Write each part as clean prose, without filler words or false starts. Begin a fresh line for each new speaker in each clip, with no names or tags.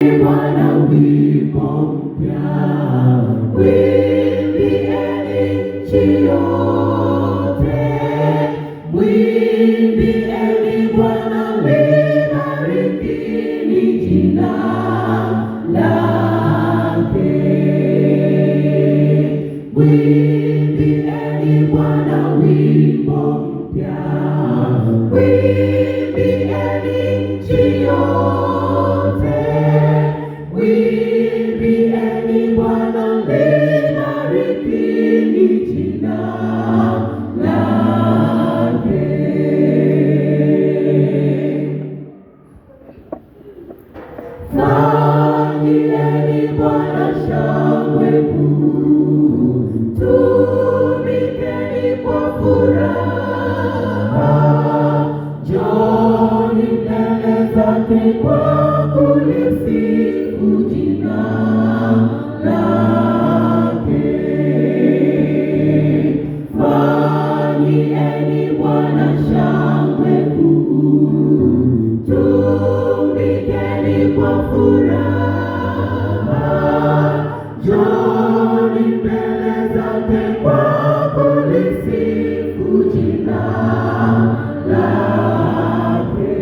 Bwana wimbo mpya, mwimbieni nchi yote, mwimbieni Bwana, libarikini jina lake. Mwimbieni Bwana wimbo mpya, mwimbieni nchi yote, mwimbieni Bwana, libarikini jina lake. Fanyieni Bwana shangwe kuu, tumikeni kwa furaha, njooni mbele zake kwa kulisifu jina lake. Fanyieni Bwana shangwe kuu, tumikeni kwa furaha, njooni mbele zake kwa kulisifu jina lake.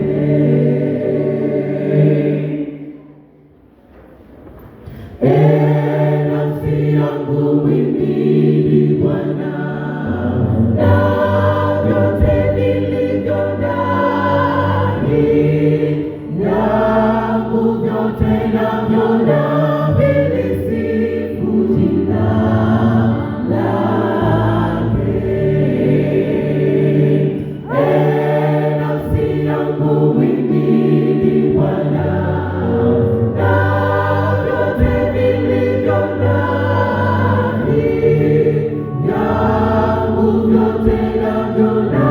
Nafsi yangu mwimini Bwana, na vyote vilivyo ndani yangu, vyote navyo na vilisifu jina lake. Nafsi yangu mwimini Bwana, na vyote vilivyo ndani yangu, vyote navyo na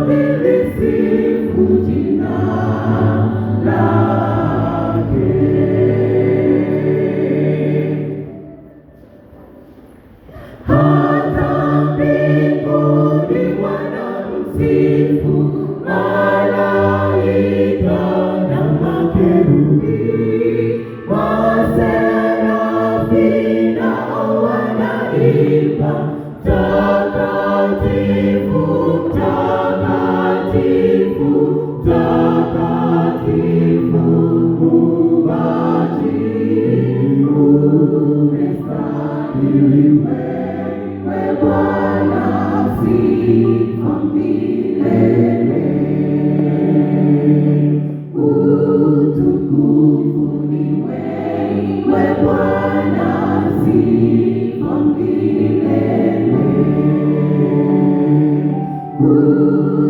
vilisifu jina lake. Hata mbinguni wanamsifu, malaika na makerubi, maserafi nao wanaimba, takatifu, takatifu, takatifu, Muumbaji. Umestahili wewe Bwana, sifa milele. Utukufu ni wewe Bwana, sifa milele.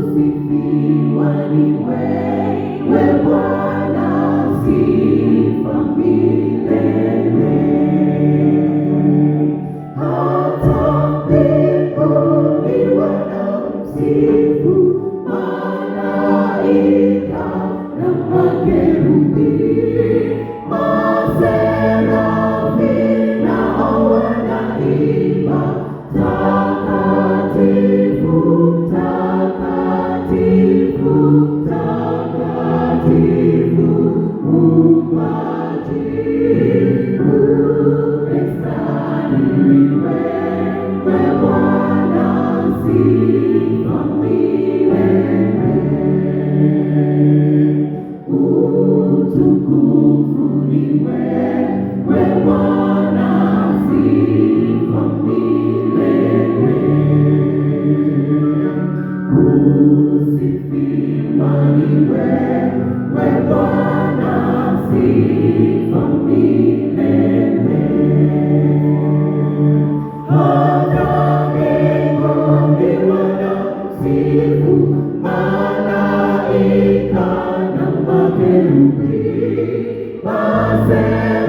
Kusifiwa ni wewe Bwana, sifa milele. Hata mbinguni wanamsifu, malaika na makerubi, maserafi nao wanaimba, takatifu, takatifu, takatifu, Muumbaji. Umestahili wewe Bwana, sifa milele. Utukufu ni wewe Bwana, sifa milele. Kusifiwa ni wewe Bwana, sifa milele. Hata mbinguni wanamsifu, malaika na makerubi, maserafi